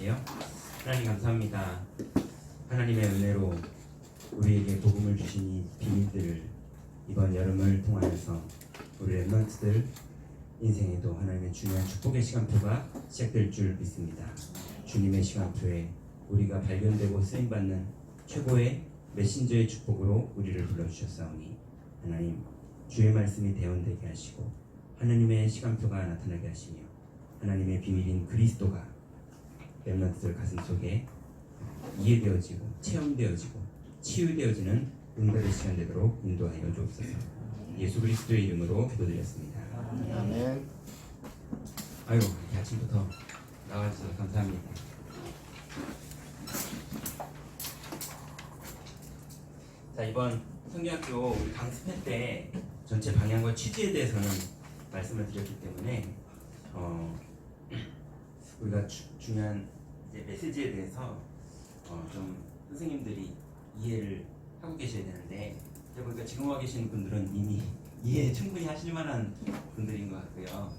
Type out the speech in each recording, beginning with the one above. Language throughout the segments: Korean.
기도할게요. 하나님 감사합니다. 하나님의 은혜로 우리에게 복음을 주신 이 비밀들을 이번 여름을 통하여서 우리 랩런트들 인생에도 하나님의 중요한 축복의 시간표가 시작될 줄 믿습니다. 주님의 시간표에 우리가 발견되고 쓰임받는 최고의 메신저의 축복으로 우리를 불러주셨사오니 하나님 주의 말씀이 대언되게 하시고 하나님의 시간표가 나타나게 하시며 하나님의 비밀인 그리스도가 랩런트들 가슴속에 이해되어지고 체험되어지고 치유되어지는 응답의 시간 되도록 인도하여 주옵소서. 예수 그리스도의 이름으로 기도드렸습니다. 아멘. 아유, 아침부터 나와주셔서 감사합니다. 자, 이번 성경학교 우리 강습회 때 전체 방향과 취지에 대해서는 말씀을 드렸기 때문에 우리가 중요한 이제 메시지에 대해서 좀 선생님들이 이해를 하고 계셔야 되는데 제가 보니까 지금 와 계신 분들은 이미 이해 충분히 하실 만한 분들인 것 같고요.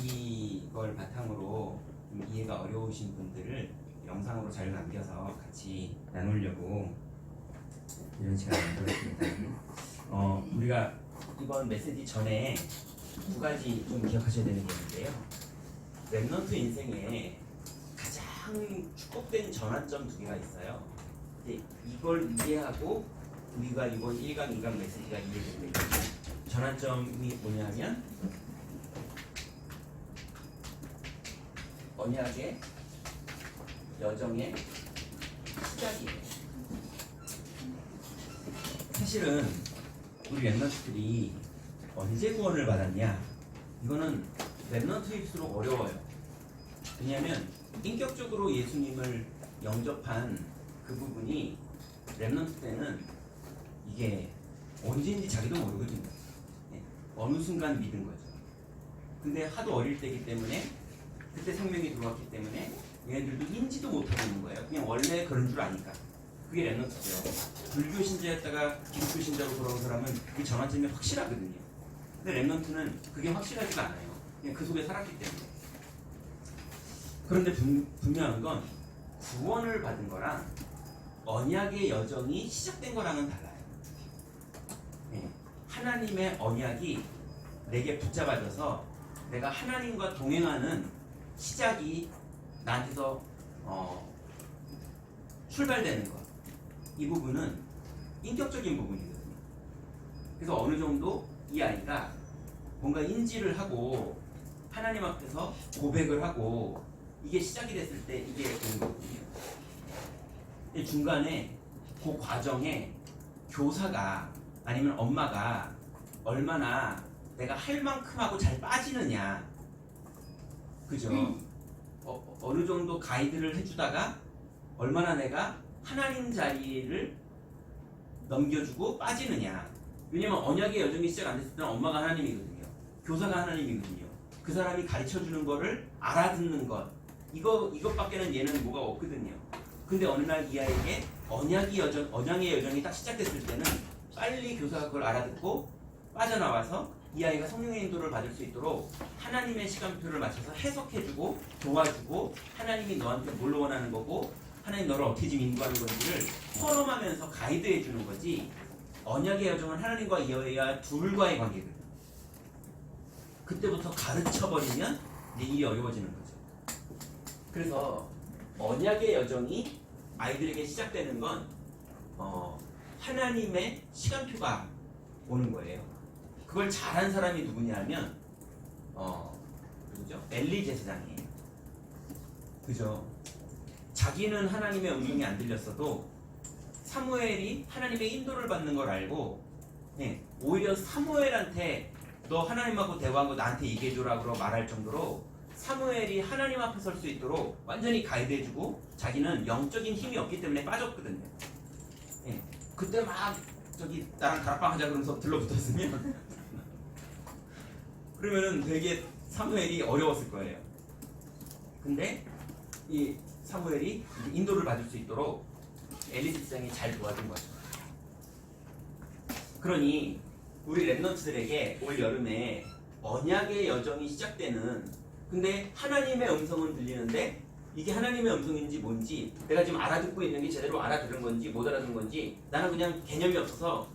이걸 바탕으로 좀 이해가 어려우신 분들을 영상으로 잘 남겨서 같이 나누려고 이런 시간을 만들었습니다. 우리가 이번 메시지 전에 두 가지 좀 기억하셔야 되는 게 있는데요. 랩런트 인생에 가장 축복된 전환점 두 개가 있어요. 이걸 이해하고 우리가 이번 1강, 2강 메시지가 이해되는 전환점이 뭐냐면 언약의 여정의 시작이에요. 사실은 우리 랩런트들이 언제 구원을 받았냐? 이거는 랩런트일수록 어려워요. 왜냐하면 인격적으로 예수님을 영접한 그 부분이 랩런트 때는 이게 언제인지 자기도 모르거든요. 어느 순간 믿은 거죠. 근데 하도 어릴 때이기 때문에 그때 생명이 들어왔기 때문에 얘네들도 인지도 못하고 있는 거예요. 그냥 원래 그런 줄 아니까. 그게 랩런트죠. 불교 신자였다가 기독교 신자로 돌아온 사람은 그게 전환점이 확실하거든요. 근데 랩런트는 그게 확실하지가 않아요. 그냥 그 속에 살았기 때문에. 그런데 분명한 건 구원을 받은 거랑 언약의 여정이 시작된 거랑은 달라요. 하나님의 언약이 내게 붙잡아져서 내가 하나님과 동행하는 시작이 나한테서 출발되는 것. 이 부분은 인격적인 부분이거든요. 그래서 어느 정도 이 아이가 뭔가 인지를 하고 하나님 앞에서 고백을 하고 이게 시작이 됐을 때 이게 되는 거거든요. 중간에 그 과정에 교사가 아니면 엄마가 얼마나 내가 할 만큼 하고 잘 빠지느냐, 그죠? 어느 정도 가이드를 해주다가 얼마나 내가 하나님 자리를 넘겨주고 빠지느냐. 왜냐면 언약의 여정이 시작 안 됐을 때는 엄마가 하나님이거든요. 교사가 하나님이거든요. 그 사람이 가르쳐주는 거를 알아듣는 것, 이것밖에는 얘는 뭐가 없거든요. 근데 어느 날 이 아이에게 언약의 여정이 딱 시작됐을 때는 빨리 교사가 그걸 알아듣고 빠져나와서 이 아이가 성령의 인도를 받을 수 있도록 하나님의 시간표를 맞춰서 해석해주고 도와주고 하나님이 너한테 뭘 원하는 거고 하나님 너를 어떻게 지금 인도하는 건지를 선언하면서 가이드해주는 거지. 언약의 여정은 하나님과 이어야 둘과의 관계거든요. 그때부터 가르쳐버리면 이제 일이 어려워지는 거죠. 그래서 언약의 여정이 아이들에게 시작되는 건 하나님의 시간표가 오는 거예요. 그걸 잘한 사람이 누구냐면 누구죠? 엘리 제사장이에요. 그죠? 자기는 하나님의 음성이 안 들렸어도 사무엘이 하나님의 인도를 받는 걸 알고 오히려 사무엘한테 너 하나님하고 대화한 거 나한테 얘기해줘라고 말할 정도로 사무엘이 하나님 앞에 설 수 있도록 완전히 가이드해주고 자기는 영적인 힘이 없기 때문에 빠졌거든요. 그때 막 저기 나랑 다락방 하자 그러면서 들러붙었으면 그러면은 되게 사무엘이 어려웠을 거예요. 근데 이 사무엘이 인도를 받을 수 있도록 엘리 제사장이 잘 도와준 거죠. 그러니 우리 랩런트들에게 올 여름에 언약의 여정이 시작되는, 근데 하나님의 음성은 들리는데 이게 하나님의 음성인지 뭔지 내가 지금 알아듣고 있는 게 제대로 알아들은 건지 못 알아듣는 건지 나는 그냥 개념이 없어서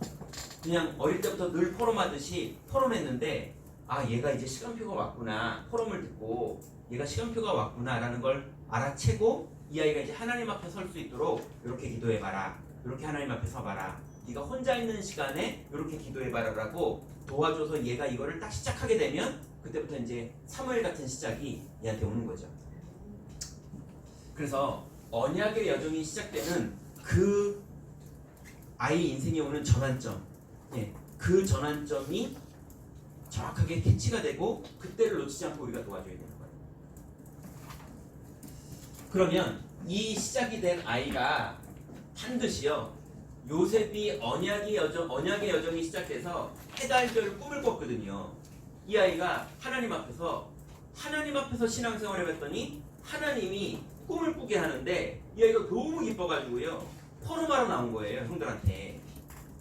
그냥 어릴 때부터 늘 포럼하듯이 토론했는데 아 얘가 이제 시간표가 왔구나 포럼을 듣고 얘가 시간표가 왔구나 라는 걸 알아채고 이 아이가 이제 하나님 앞에 설 수 있도록 이렇게 기도해봐라 이렇게 하나님 앞에 서봐라 네가 혼자 있는 시간에 이렇게 기도해봐라 라고 도와줘서 얘가 이거를 딱 시작하게 되면 그때부터 이제 사무엘 같은 시작이 얘한테 오는 거죠. 그래서 언약의 여정이 시작되는 그 아이 인생에 오는 전환점, 그 전환점이 정확하게 캐치가 되고 그때를 놓치지 않고 우리가 도와줘야 되는 거예요. 그러면 이 시작이 된 아이가 반드시요 요셉이 언약의 여정이 시작돼서 해달절 꿈을 꿨거든요. 이 아이가 하나님 앞에서 신앙생활을 해봤더니 하나님이 꿈을 꾸게 하는데 이 아이가 너무 기뻐가지고요 포럼하러 나온 거예요 형들한테.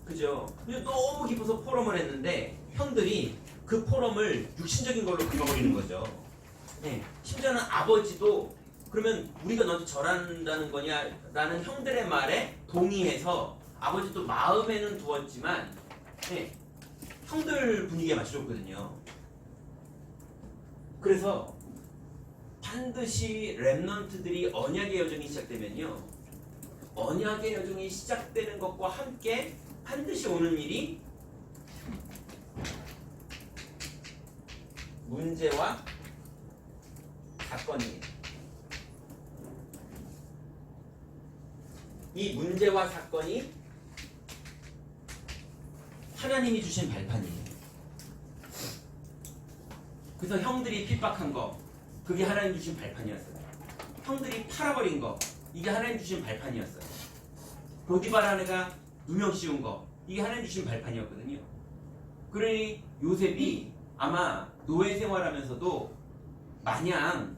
그죠? 근데 너무 기뻐서 포럼을 했는데 형들이 그 포럼을 육신적인 걸로 바꿔버리는 거죠. 심지어는 아버지도 그러면 우리가 너한테 절한다는 거냐 라는 형들의 말에 동의해서 아버지도 마음에는 두었지만 형들 분위기에 맞춰줬거든요. 그래서 반드시 렘넌트들이 언약의 여정이 시작되면요 언약의 여정이 시작되는 것과 함께 반드시 오는 일이 문제와 사건이에요. 이 문제와 사건이 하나님이 주신 발판이에요. 그래서 형들이 핍박한 거 그게 하나님 주신 발판이었어요. 형들이 팔아버린 거 이게 하나님 주신 발판이었어요. 보디바라 아내가 누명 씌운 거 이게 하나님 주신 발판이었거든요. 그러니 요셉이 아마 노예 생활하면서도 마냥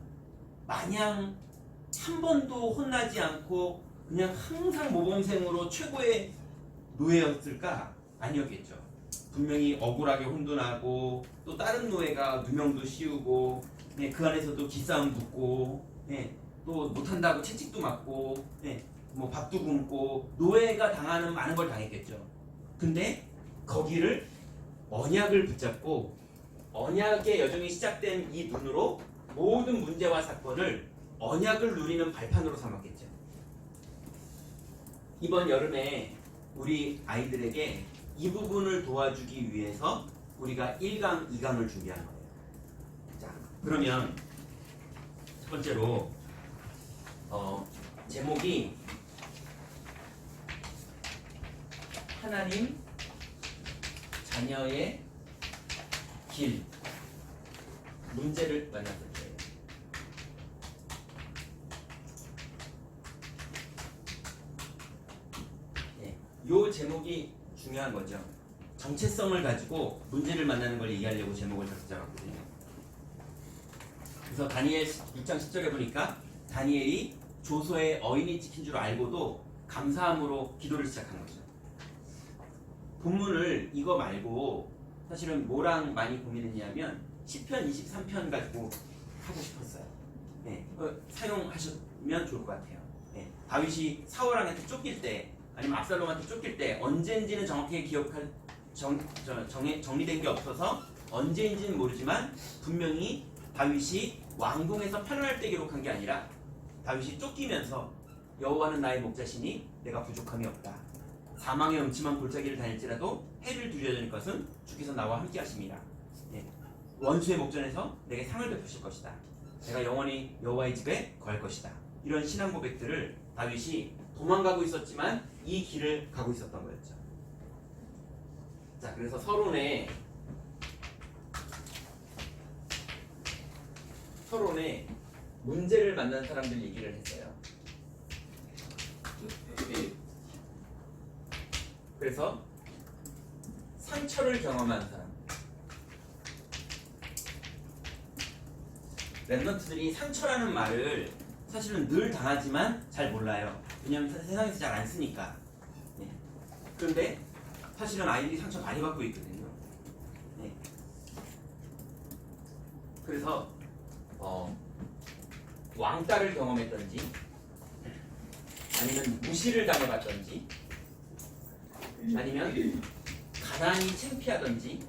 한 번도 혼나지 않고 그냥 항상 모범생으로 최고의 노예였을까? 아니었겠죠. 분명히 억울하게 혼돈하고 또 다른 노예가 누명도 씌우고 그 안에서도 기싸움 붙고 또 못한다고 채찍도 맞고 뭐 밥도 굶고 노예가 당하는 많은 걸 당했겠죠. 근데 거기를 언약을 붙잡고 언약의 여정이 시작된 이 눈으로 모든 문제와 사건을 언약을 누리는 발판으로 삼았겠죠. 이번 여름에 우리 아이들에게 이 부분을 도와주기 위해서 우리가 1강, 2강을 준비한 거예요. 자, 그러면 첫 번째로 제목이 하나님 자녀의 길 문제를 만났을 때예요. 요 제목이 중요한 거죠. 정체성을 가지고 문제를 만나는 걸 얘기하려고 제목을 잡았거든요. 그래서 다니엘 6장 10절에 보니까 다니엘이 조서의 어인이 찍힌 줄 알고도 감사함으로 기도를 시작한 거죠. 본문을 이거 말고 사실은 뭐랑 많이 고민했냐면 시편 23편 가지고 하고 싶었어요. 사용하시면 좋을 것 같아요. 다윗이 사울왕한테 쫓길 때 아니면 압살롬한테 쫓길 때 언제인지는 정확하게 기억할 정리된 게 없어서 언제인지는 모르지만 분명히 다윗이 왕궁에서 편안할 때 기록한 게 아니라 다윗이 쫓기면서 여호와는 나의 목자시니 내가 부족함이 없다. 사망의 음침한 골짜기를 다닐지라도 해를 두려워야 될 것은 주께서 나와 함께 하심이라. 원수의 목전에서 내게 상을 베푸실 것이다. 내가 영원히 여호와의 집에 거할 것이다. 이런 신앙 고백들을 다윗이 도망가고 있었지만 이 길을 가고 있었던 거였죠. 자, 그래서 서론에 문제를 만난 사람들 얘기를 했어요. 그래서 상처를 경험한 사람, 렘넌트들이 상처라는 말을 사실은 늘 당하지만 잘 몰라요. 왜냐하면 세상에서 잘 안 쓰니까. 그런데 사실은 아이들이 상처 많이 받고 있거든요. 그래서 왕따를 경험했던지 아니면 무시를 당해봤던지 아니면 가난이 창피하던지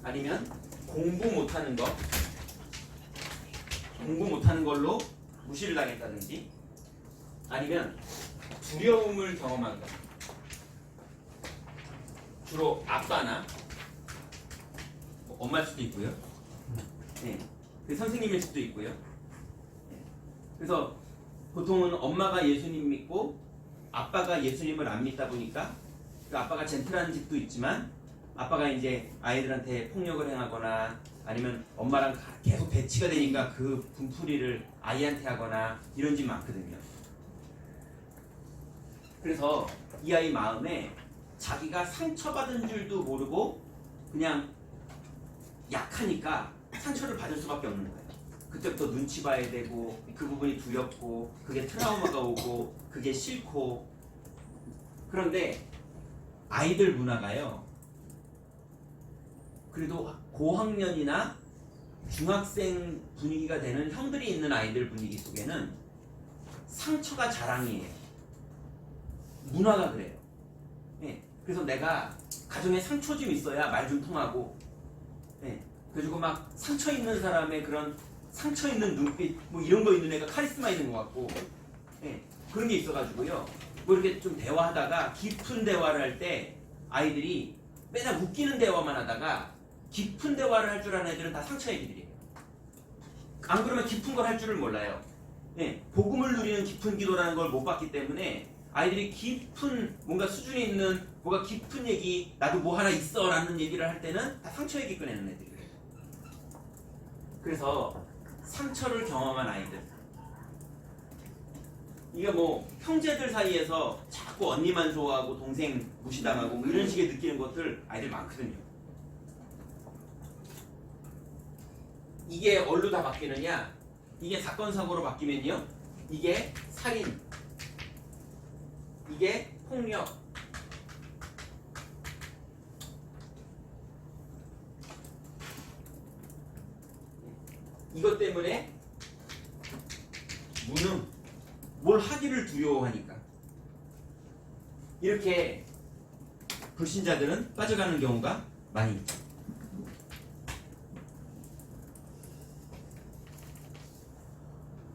아니면 공부 못하는 걸로 무시를 당했다든지 아니면 두려움을 경험한 것 주로 아빠나 엄마일 수도 있고요. 네. 선생님일 수도 있고요. 네. 그래서 보통은 엄마가 예수님 믿고 아빠가 예수님을 안 믿다 보니까 그 아빠가 젠틀한 집도 있지만 아빠가 이제 아이들한테 폭력을 행하거나 아니면 엄마랑 계속 대치가 되니까 그 분풀이를 아이한테 하거나 이런 집 많거든요. 그래서 이 아이 마음에 자기가 상처받은 줄도 모르고 그냥 약하니까 상처를 받을 수밖에 없는 거예요. 그때부터 눈치 봐야 되고 그 부분이 두렵고 그게 트라우마가 오고 그게 싫고. 그런데 아이들 문화가요, 그래도 고학년이나 중학생 분위기가 되는 형들이 있는 아이들 분위기 속에는 상처가 자랑이에요. 문화가 그래요. 네. 그래서 내가 가정에 상처 좀 있어야 말 좀 통하고, 네. 그리고 막 상처 있는 사람의 그런 상처 있는 눈빛 뭐 이런 거 있는 애가 카리스마 있는 것 같고, 네. 그런 게 있어가지고요. 뭐 이렇게 좀 대화하다가 깊은 대화를 할 때 아이들이 맨날 웃기는 대화만 하다가 깊은 대화를 할 줄 아는 애들은 다 상처 애기들이에요. 안 그러면 깊은 걸 할 줄을 몰라요. 네. 복음을 누리는 깊은 기도라는 걸 못 봤기 때문에 아이들이 깊은 뭔가 수준이 있는 뭐가 깊은 얘기, 나도 뭐 하나 있어 라는 얘기를 할 때는 다 상처 얘기 꺼내는 애들이에요. 그래서 상처를 경험한 아이들, 이게 뭐 형제들 사이에서 자꾸 언니만 좋아하고 동생 무시당하고 뭐 이런 식의 느끼는 것들 아이들 많거든요. 이게 뭘로 다 바뀌느냐? 이게 사건 사고로 바뀌면요, 이게 살인, 이게 폭력, 이것 때문에 무능, 뭘 하기를 두려워하니까 이렇게 불신자들은 빠져가는 경우가 많이 있죠.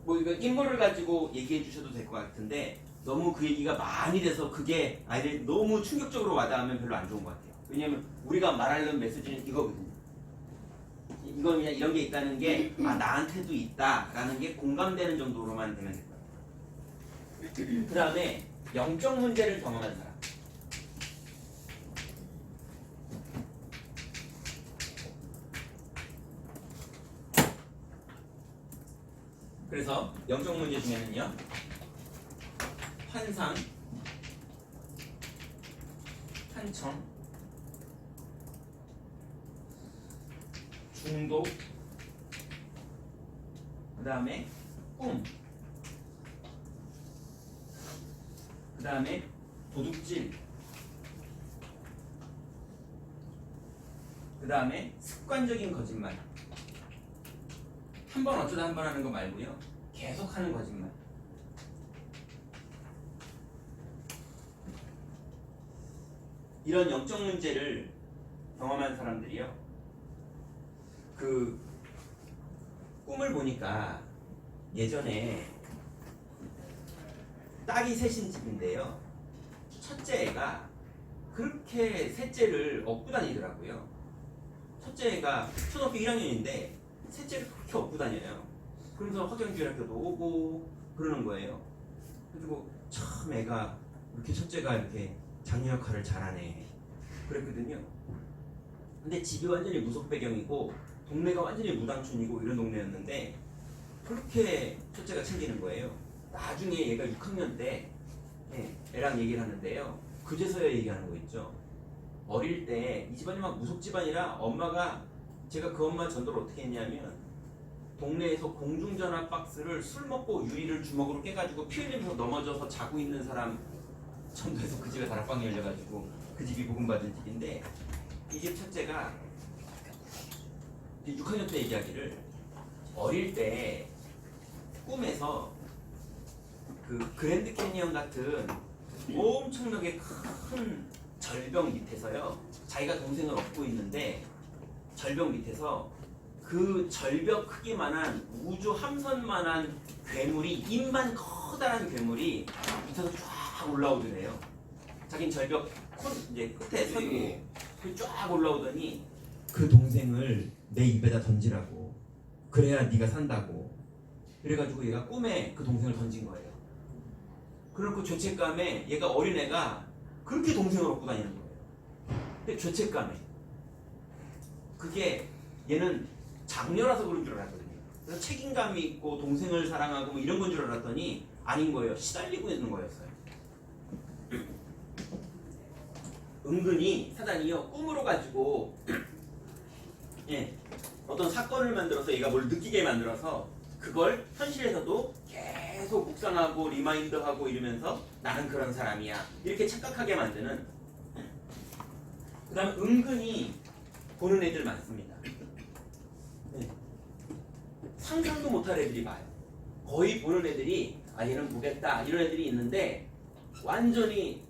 뭐 이거 인물을 가지고 얘기해 주셔도 될 것 같은데 너무 그 얘기가 많이 돼서 그게 아이들이 너무 충격적으로 와닿으면 별로 안 좋은 것 같아요. 왜냐하면 우리가 말하려는 메시지는 이거거든요. 이건 그냥 이런 게 있다는 게 나한테도 있다라는 게 공감되는 정도로만 되면 될 거예요. 그 다음에 영적 문제를 경험한 사람. 그래서 영적 문제 중에는요, 환상, 환청, 중독, 그 다음에 꿈, 그 다음에 도둑질, 그 다음에 습관적인 거짓말. 한 번 어쩌다 한 번 하는 거 말고요, 계속 하는 거짓말. 이런 영적 문제를 경험한 사람들이요, 그 꿈을 보니까 예전에 딸이 셋인 집인데요, 첫째 애가 그렇게 셋째를 업고 다니더라고요. 첫째 애가 초등학교 1학년인데 셋째를 그렇게 업고 다녀요. 그러면서 허경주학교도 오고 그러는 거예요. 그리고 참 애가 이렇게 첫째가 이렇게 장녀 역할을 잘하네 그랬거든요. 근데 집이 완전히 무속 배경이고 동네가 완전히 무당촌이고 이런 동네였는데 그렇게 첫째가 챙기는 거예요. 나중에 얘가 6학년 때 애랑 얘기를 하는데요, 그제서야 얘기하는 거 있죠. 어릴 때 이 집안이 막 무속 집안이라 엄마가, 제가 그 엄마 전도를 어떻게 했냐면 동네에서 공중전화 박스를 술 먹고 유리를 주먹으로 깨가지고 피 흘리면서 넘어져서 자고 있는 사람 전도해서 그 집에 다락방이 열려가지고 그 집이 복음받은 집인데, 이 집 첫째가 6학년 때 얘기하기를 어릴 때 꿈에서 그 그랜드 캐니언 같은 엄청나게 큰 절벽 밑에서요. 자기가 동생을 업고 있는데 절벽 밑에서 그 절벽 크기만한 우주 함선만한 괴물이 입만 커다란 괴물이 밑에서 쫙 올라오더래요. 자긴 절벽 이제 끝에 서 있고 쫙 올라오더니 그 동생을 내 입에다 던지라고. 그래야 네가 산다고. 그래가지고 얘가 꿈에 그 동생을 던진 거예요. 그리고 죄책감에 얘가 어린애가 그렇게 동생을 업고 다니는 거예요. 근데 죄책감에 그게 얘는 장녀라서 그런 줄 알았거든요. 그래서 책임감이 있고 동생을 사랑하고 뭐 이런 건 줄 알았더니 아닌 거예요. 시달리고 있는 거였어요. 은근히 사단이요 꿈으로 가지고 예, 어떤 사건을 만들어서 얘가 뭘 느끼게 만들어서 그걸 현실에서도 계속 묵상하고 리마인드하고 이러면서 나는 그런 사람이야 이렇게 착각하게 만드는. 그 다음에 은근히 보는 애들 많습니다. 네. 상상도 못할 애들이 봐요. 거의 보는 애들이 아 얘는 보겠다 이런 애들이 있는데 완전히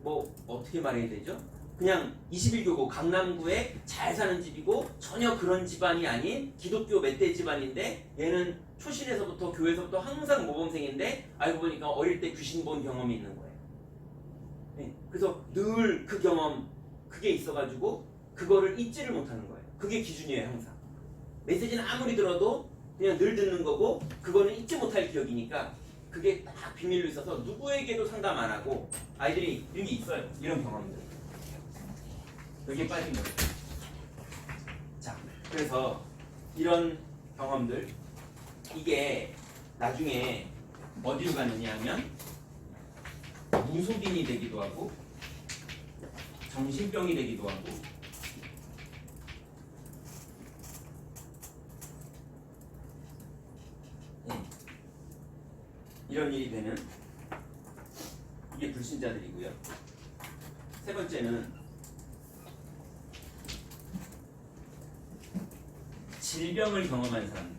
뭐 어떻게 말해야 되죠? 그냥 21교구 강남구에 잘 사는 집이고 전혀 그런 집안이 아닌 기독교 멧돼 집안인데 얘는 초신에서부터 교회에서부터 항상 모범생인데 알고 보니까 어릴 때 귀신 본 경험이 있는 거예요. 네. 그래서 늘 그 경험 그게 있어가지고 그거를 잊지를 못하는 거예요. 그게 기준이에요. 항상 메시지는 아무리 들어도 그냥 늘 듣는 거고 그거는 잊지 못할 기억이니까 그게 딱 비밀로 있어서 누구에게도 상담 안 하고 아이들이 이런 게 있어요. 이런 경험들 여기에 빠진 거예요. 자, 그래서 이런 경험들 이게 나중에 어디로 가느냐 하면 무속인이 되기도 하고 정신병이 되기도 하고 이런 일이 되는 이게 불신자들이고요. 세 번째는 질병을 경험한 사람들.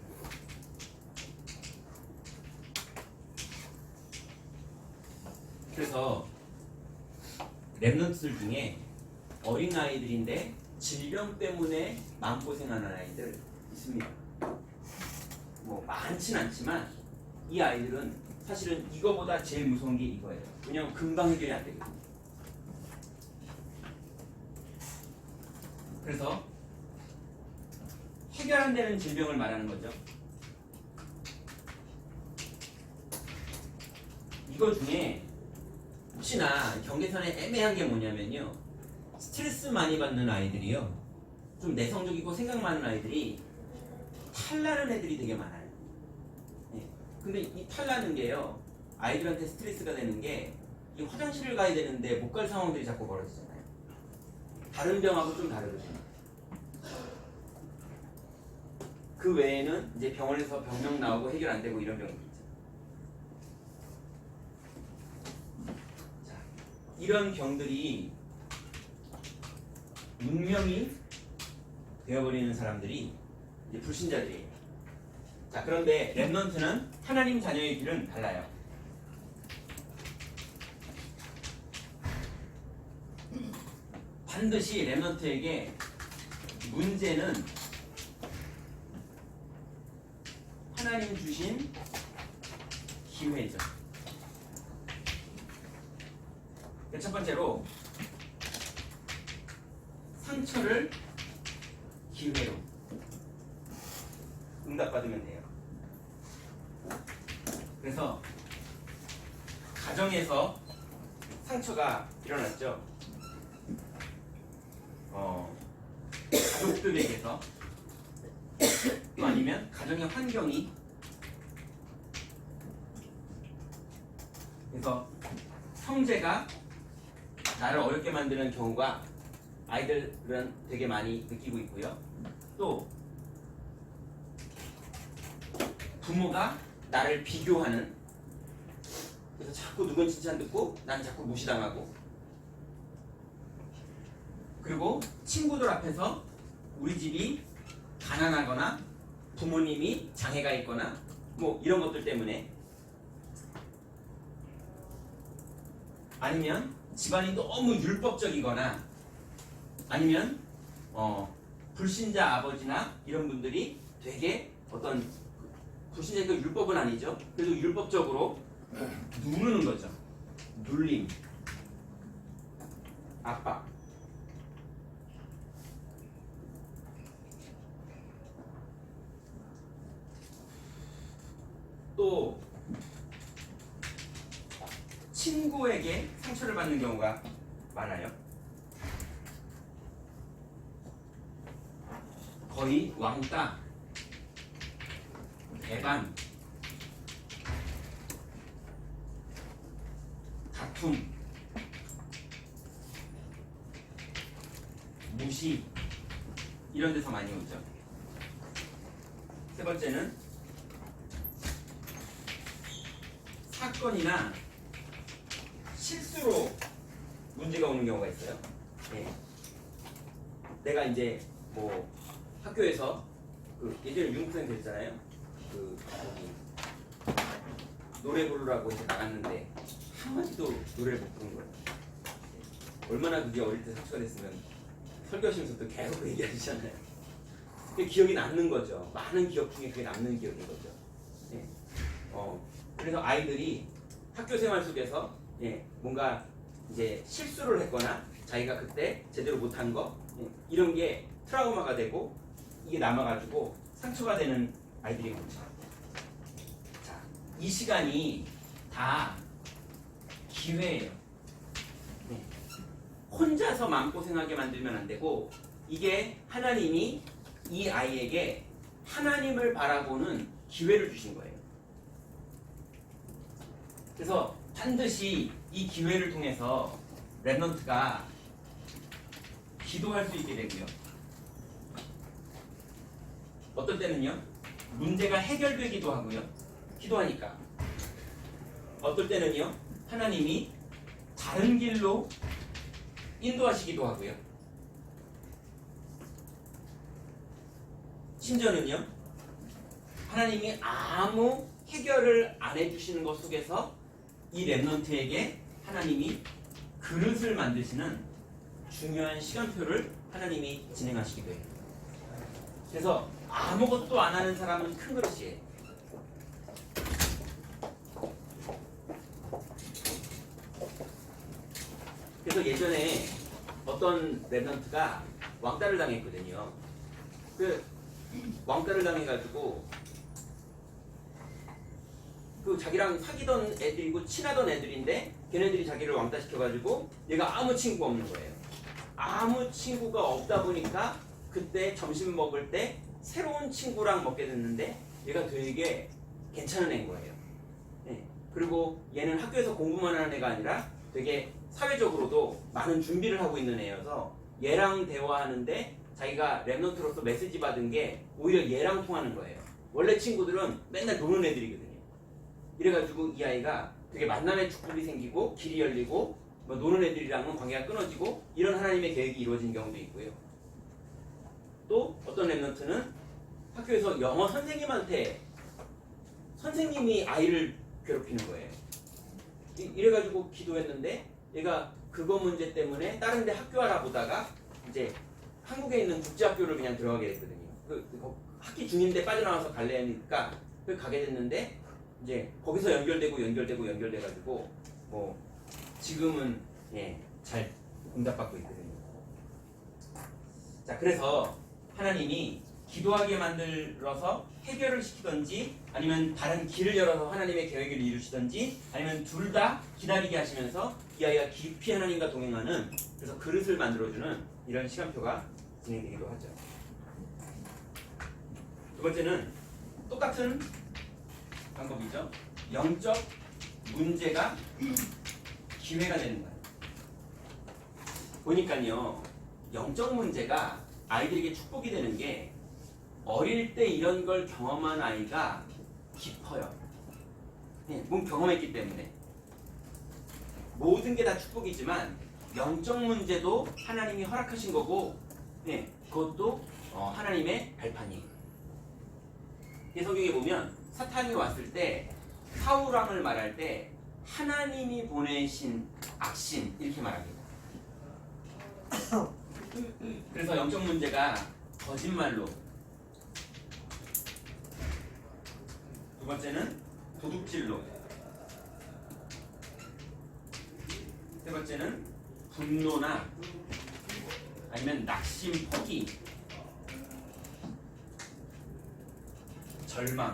그래서 랩런트들 중에 어린 아이들인데 질병 때문에 마음고생하는 아이들 있습니다. 뭐 많진 않지만 이 아이들은 사실은 이거보다 제일 무서운 게 이거예요. 왜냐면 금방 해결이 안 되거든요. 그래서 해결 안 되는 질병을 말하는 거죠. 이거 중에 혹시나 경계선에 애매한 게 뭐냐면요. 스트레스 많이 받는 아이들이요. 좀 내성적이고 생각 많은 아이들이 탈나는 애들이 되게 많아요. 네. 근데 이 탈나는 게요. 아이들한테 스트레스가 되는 게 이 화장실을 가야 되는데 못 갈 상황들이 자꾸 벌어지잖아요. 다른 병하고 좀 다르거든요. 그 외에는 이제 병원에서 병명 나오고 해결 안 되고 이런 병이 있죠. 자, 이런 병들이 문명이 되어버리는 사람들이 이제 불신자들이에요. 자, 그런데 랩넌트는 하나님 자녀의 길은 달라요. 반드시 랩넌트에게 문제는 하나님 주신 기회죠. 첫 번째로 상처를 기회로 응답받으면 돼요. 그래서 가정에서 상처가 일어났죠. 가족들에게서 또 아니면 가정의 환경이 그래서 형제가 나를 어렵게 만드는 경우가 아이들은 되게 많이 느끼고 있고요. 또 부모가 나를 비교하는 그래서 자꾸 누군 칭찬 듣고 난 자꾸 무시당하고 그리고 친구들 앞에서 우리 집이 가난하거나 부모님이 장애가 있거나 뭐 이런 것들 때문에, 아니면 집안이 너무 율법적이거나, 아니면 불신자 아버지나 이런 분들이 되게 어떤, 불신자니까 율법은 아니죠. 그래도 율법적으로 누르는 거죠. 눌림, 압박. 또 친구에게 상처를 받는 경우가 많아요. 거의 왕따, 배반, 다툼, 무시, 이런 데서 많이 오죠. 세 번째는 사건이나 실수로 문제가 오는 경우가 있어요. 예. 내가 이제 뭐 학교에서 그 예전에 윤국생 됐잖아요. 그 노래 부르라고 이제 나갔는데 한마디도 노래를 못 부른 거예요. 얼마나 그게 어릴 때 상처가 됐으면 설교하시면서도 계속 그 얘기하시잖아요. 그게 기억이 남는 거죠. 많은 기억 중에 그게 남는 기억인 거죠. 예. 그래서 아이들이 학교 생활 속에서 뭔가 이제 실수를 했거나 자기가 그때 제대로 못한 거, 이런 게 트라우마가 되고 이게 남아가지고 상처가 되는 아이들이 많죠. 자, 이 시간이 다 기회예요. 혼자서 마음고생하게 만들면 안 되고, 이게 하나님이 이 아이에게 하나님을 바라보는 기회를 주신 거예요. 그래서 반드시 이 기회를 통해서 렘넌트가 기도할 수 있게 되고요. 어떨 때는요, 문제가 해결되기도 하고요. 기도하니까. 어떨 때는요, 하나님이 다른 길로 인도하시기도 하고요. 심지어는요, 하나님이 아무 해결을 안 해주시는 것 속에서 이 렘넌트에게 하나님이 그릇을 만드시는 중요한 시간표를 하나님이 진행하시기도 해요. 그래서 아무것도 안 하는 사람은 큰 그릇이에요. 그래서 예전에 어떤 렘넌트가 왕따를 당했거든요. 그 왕따를 당해가지고 그 자기랑 사귀던 애들이고 친하던 애들인데 걔네들이 자기를 왕따 시켜가지고 얘가 아무 친구가 없는 거예요. 아무 친구가 없다 보니까 그때 점심 먹을 때 새로운 친구랑 먹게 됐는데 얘가 되게 괜찮은 애인 거예요. 네. 그리고 얘는 학교에서 공부만 하는 애가 아니라 되게 사회적으로도 많은 준비를 하고 있는 애여서 얘랑 대화하는데 자기가 렘넌트로서 메시지 받은 게 오히려 얘랑 통하는 거예요. 원래 친구들은 맨날 노는 애들이거든요. 이래가지고 이 아이가 되게 만남의 축복이 생기고 길이 열리고 뭐 노는 애들이랑은 관계가 끊어지고 이런 하나님의 계획이 이루어진 경우도 있고요. 또 어떤 렘넌트는 학교에서 영어 선생님한테 선생님이 아이를 괴롭히는 거예요. 이래가지고 기도했는데 얘가 그거 문제 때문에 다른 데 학교 알아보다가 이제 한국에 있는 국제학교를 그냥 들어가게 됐거든요. 학기 중인데 빠져나와서 갈래 하니까 가게 됐는데 이제 거기서 연결돼가지고 뭐 지금은 잘 응답받고 있거든요. 자, 그래서 하나님이 기도하게 만들어서 해결을 시키든지 아니면 다른 길을 열어서 하나님의 계획을 이루시든지 아니면 둘 다 기다리게 하시면서 이 아이가 깊이 하나님과 동행하는, 그래서 그릇을 만들어주는 이런 시간표가 진행되기도 하죠. 두 번째는 똑같은 방법이죠. 영적 문제가 기회가 되는 거예요. 보니까요, 영적 문제가 아이들에게 축복이 되는 게 어릴 때 이런 걸 경험한 아이가 깊어요. 뭔 경험했기 때문에. 모든 게 다 축복이지만 영적 문제도 하나님이 허락하신 거고, 그것도 하나님의 발판이에요. 성경에 보면 사탄이 왔을 때 사울왕을 말할 때 하나님이 보내신 악신 이렇게 말합니다. 그래서 영적 문제가 거짓말로, 두 번째는 도둑질로, 세 번째는 분노나 아니면 낙심, 포기, 절망,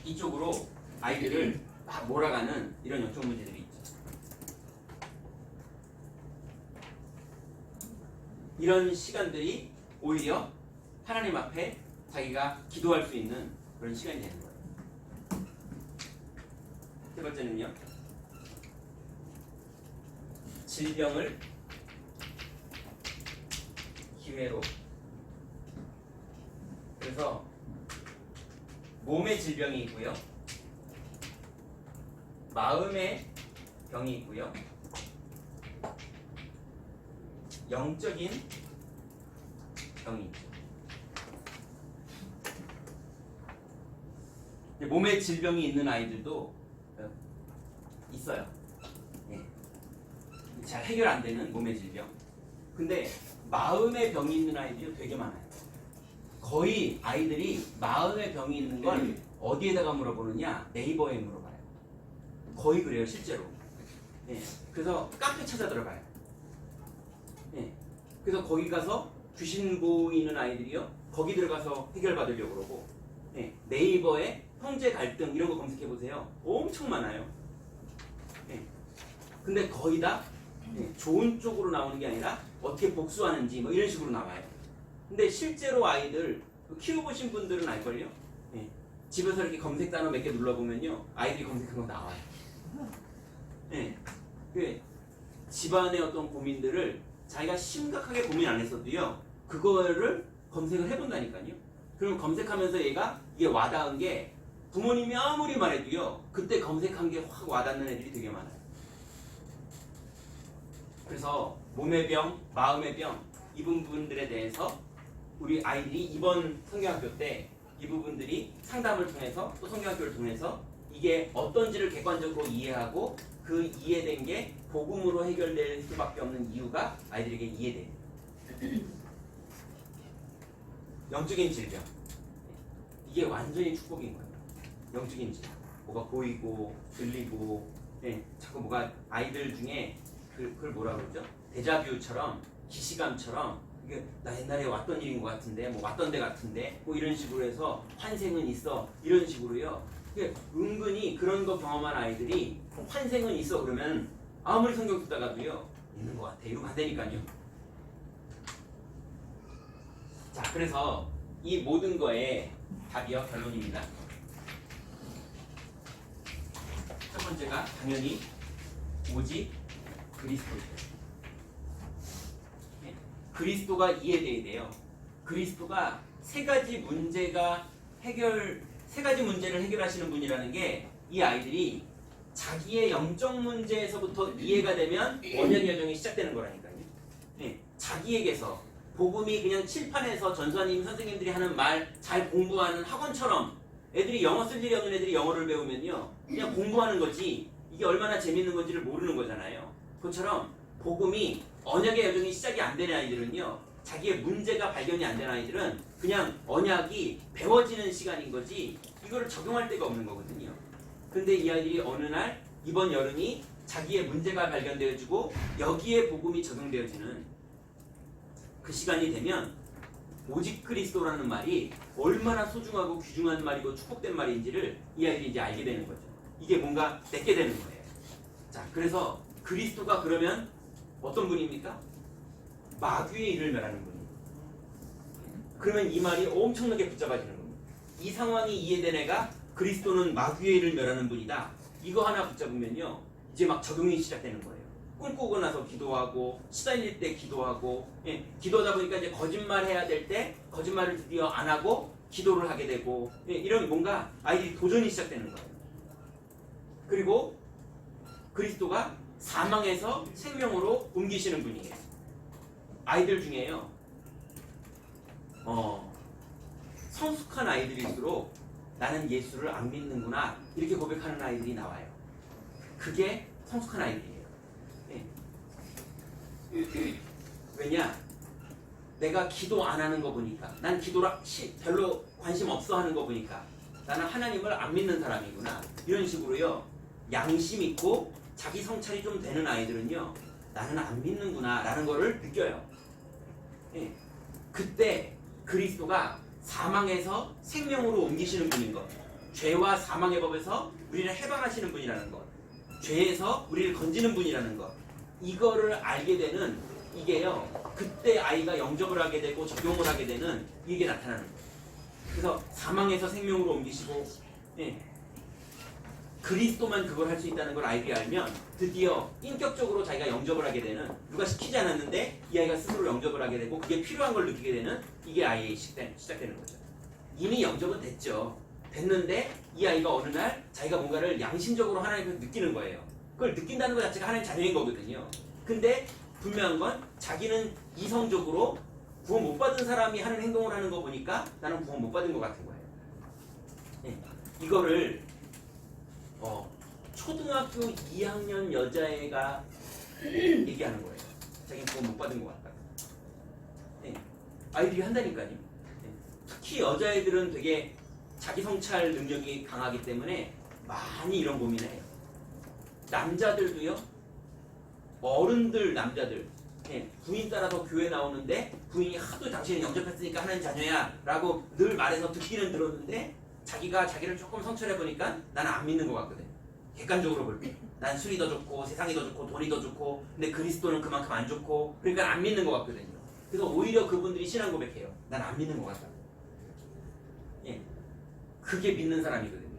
이쪽으로 아이들을 막 몰아가는 이런 영적 문제들이 있죠. 이런 시간들이 오히려 하나님 앞에 자기가 기도할 수 있는 그런 시간이 되는 거예요. 세 번째는요, 질병을 기회로. 그래서 몸의 질병이 있고요, 마음의 병이 있고요, 영적인 병이 있죠. 몸의 질병이 있는 아이들도 있어요. 예. 잘 해결 안 되는 몸의 질병. 근데 마음의 병이 있는 아이들이 되게 많아요. 거의 아이들이 마음의 병이 있는 걸 어디에다가 물어보느냐? 네이버에 물어봐요. 거의 그래요, 실제로. 예. 그래서 카페 찾아 들어가요. 예. 그래서 거기 가서 귀신 보이는 아이들이요, 거기 들어가서 해결받으려고 그러고, 예. 네이버에 형제 갈등 이런 거 검색해 보세요. 엄청 많아요. 예. 근데 거의 다 좋은 쪽으로 나오는 게 아니라 어떻게 복수하는지 뭐 이런 식으로 나와요. 근데 실제로 아이들 키워보신 분들은 알걸요? 예. 집에서 이렇게 검색 단어 몇 개 눌러보면요, 아이들이 검색한 거 나와요. 예. 그 집안의 어떤 고민들을 자기가 심각하게 고민 안 했어도요, 그거를 검색을 해본다니까요. 그러면 검색하면서 얘가 이게 와닿은 게 부모님이 아무리 말해도요, 그때 검색한 게 확 와닿는 애들이 되게 많아요. 그래서 몸의 병, 마음의 병, 이 부분들에 대해서 우리 아이들이 이번 성경학교 때 이 부분들이 상담을 통해서 또 성경학교를 통해서 이게 어떤지를 객관적으로 이해하고 그 이해된 게 복음으로 해결될 수밖에 없는 이유가 아이들에게 이해돼요. 영적인 질병, 이게 완전히 축복인 거예요. 영적인 질병, 뭐가 보이고 들리고, 자꾸 뭐가 아이들 중에 그걸 뭐라 그러죠? 데자뷰처럼, 기시감처럼, 이게 나 옛날에 왔던 일인 것 같은데, 뭐 왔던 데 같은데, 뭐 이런 식으로 해서 환생은 있어, 이런 식으로요. 은근히 그런 거 경험한 아이들이 환생은 있어 그러면 아무리 성경 듣다가도요, 있는 것 같아, 이러면 안 되니까요. 자, 그래서 이 모든 거에 답이요, 결론입니다. 첫 번째가 당연히 오직 그리스도예요. 그리스도가 이해돼야 돼요. 그리스도가 세 가지 문제를 해결하시는 분이라는 게, 이 아이들이 자기의 영적 문제에서부터 이해가 되면 언약 여정이 시작되는 거라니까요. 자기에게서 복음이 그냥 칠판에서 전사님 선생님들이 하는 말 잘 공부하는 학원처럼, 애들이 영어 쓸 일이 없는 애들이 영어를 배우면요, 그냥 공부하는 거지 이게 얼마나 재밌는 건지를 모르는 거잖아요. 그것처럼 복음이 언약의 여정이 시작이 안 되는 아이들은요, 자기의 문제가 발견이 안 되는 아이들은 그냥 언약이 배워지는 시간인 거지 이거를 적용할 데가 없는 거거든요. 근데 이 아이들이 어느 날 이번 여름이 자기의 문제가 발견되어지고 여기에 복음이 적용되어지는 그 시간이 되면 오직 그리스도라는 말이 얼마나 소중하고 귀중한 말이고 축복된 말인지를 이 아이들이 이제 알게 되는 거죠. 이게 뭔가 내게 되는 거예요. 자, 그래서 그리스도가 그러면 어떤 분입니까? 마귀의 일을 멸하는 분입니다. 그러면 이 말이 엄청나게 붙잡아지는 겁니다. 이 상황이 이해된 애가 그리스도는 마귀의 일을 멸하는 분이다, 이거 하나 붙잡으면요, 이제 막 적용이 시작되는 거예요. 꿈꾸고 나서 기도하고, 시달릴 때 기도하고, 기도하다 보니까 이제 거짓말 해야 될 때 거짓말을 드디어 안 하고 기도를 하게 되고, 이런 뭔가 아이들이 도전이 시작되는 거예요. 그리고 그리스도가 사망에서 생명으로 옮기시는 분이에요. 아이들 중에요, 성숙한 아이들일수록 나는 예수를 안 믿는구나 이렇게 고백하는 아이들이 나와요. 그게 성숙한 아이들이에요. 네. 왜냐? 내가 기도 안 하는 거 보니까, 난 기도를 별로 관심 없어 하는 거 보니까 나는 하나님을 안 믿는 사람이구나 이런 식으로요. 양심 있고 자기 성찰이 좀 되는 아이들은요, 나는 안 믿는구나 라는 거를 느껴요. 예. 그때 그리스도가 사망에서 생명으로 옮기시는 분인 것, 죄와 사망의 법에서 우리를 해방하시는 분이라는 것, 죄에서 우리를 건지는 분이라는 것, 이거를 알게 되는, 이게요, 그때 아이가 영접을 하게 되고 적용을 하게 되는 이게 나타나는 거예요. 그래서 사망에서 생명으로 옮기시고, 예, 그리스도만 그걸 할 수 있다는 걸 아이들이 알면 드디어 인격적으로 자기가 영접을 하게 되는, 누가 시키지 않았는데 이 아이가 스스로 영접을 하게 되고 그게 필요한 걸 느끼게 되는, 이게 아이의 시작되는 거죠. 이미 영접은 됐는데 이 아이가 어느 날 자기가 뭔가를 양심적으로 하나님께서 느끼는 거예요. 그걸 느낀다는 것 자체가 하나님 자녀인 거거든요. 근데 분명한 건 자기는 이성적으로 구원 못 받은 사람이 하는 행동을 하는 거 보니까 나는 구원 못 받은 것 같은 거예요. 네. 이거를 초등학교 2학년 여자애가 얘기하는 거예요. 자기는 구원 못 받은 것 같다. 네. 아이들이 한다니까요. 네. 특히 여자애들은 되게 자기 성찰 능력이 강하기 때문에 많이 이런 고민을 해요. 남자들도요. 어른들 남자들, 네. 부인 따라서 교회 나오는데 부인이 하도 당신은 영접했으니까 하나님 자녀야 라고 늘 말해서 듣기는 들었는데 자기가 자기를 조금 성찰해보니까 나는 안 믿는 것 같거든. 객관적으로 볼 때. 난 술이 더 좋고 세상이 더 좋고 돈이 더 좋고 근데 그리스도는 그만큼 안 좋고, 그러니까 안 믿는 것 같거든요. 그래서 오히려 그분들이 신앙 고백해요. 난 안 믿는 것 같다. 예, 그게 믿는 사람이거든요.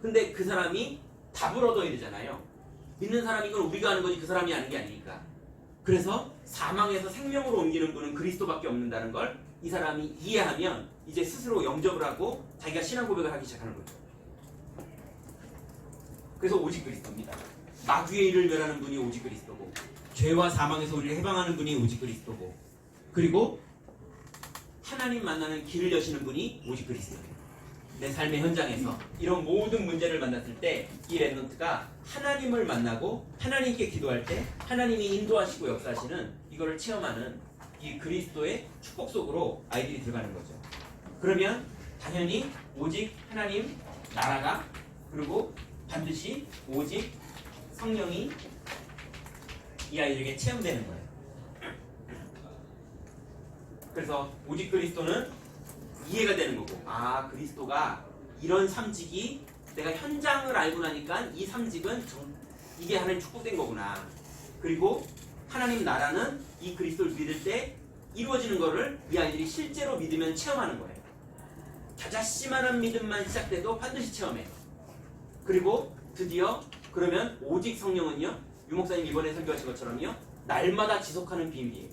근데 그 사람이 답을 얻어야 되잖아요. 믿는 사람이 건 우리가 하는 거지 그 사람이 하는 게 아니니까. 그래서 사망에서 생명으로 옮기는 분은 그리스도밖에 없는다는 걸 이 사람이 이해하면 이제 스스로 영접을 하고 자기가 신앙 고백을 하기 시작하는 거죠. 그래서 오직 그리스도입니다. 마귀의 일을 멸하는 분이 오직 그리스도고, 죄와 사망에서 우리를 해방하는 분이 오직 그리스도고, 그리고 하나님 만나는 길을 여시는 분이 오직 그리스도예요. 내 삶의 현장에서 이런 모든 문제를 만났을 때 이 렘넌트가 하나님을 만나고 하나님께 기도할 때 하나님이 인도하시고 역사하시는 이거를 체험하는 이 그리스도의 축복 속으로 아이들이 들어가는 거죠. 그러면 당연히 오직 하나님 나라가, 그리고 반드시 오직 성령이 이 아이들에게 체험되는 거예요. 그래서 오직 그리스도는 이해가 되는 거고, 아, 그리스도가 이런 삼직이 내가 현장을 알고 나니까 이 삼직은 이게 하나님 축복된 거구나. 그리고 하나님 나라는 이 그리스도를 믿을 때 이루어지는 거를 이 아이들이 실제로 믿으면 체험하는 거예요. 자자씨만한 믿음만 시작돼도 반드시 체험해요. 그리고 드디어 그러면 오직 성령은요, 유 목사님 이번에 설교하신 것처럼요, 날마다 지속하는 비밀이에요.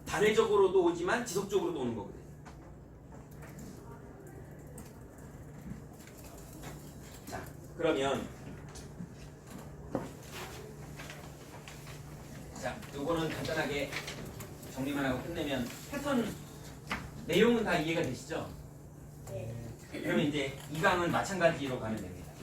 단회적으로도 오지만 지속적으로도 오는 거거든요. 자, 그러면 자, 요거는 간단하게 정리만 하고 끝내면 패턴 내용은 다 이해가 되시죠? 네. 그러면 이제 2강은 마찬가지로 가면 됩니다.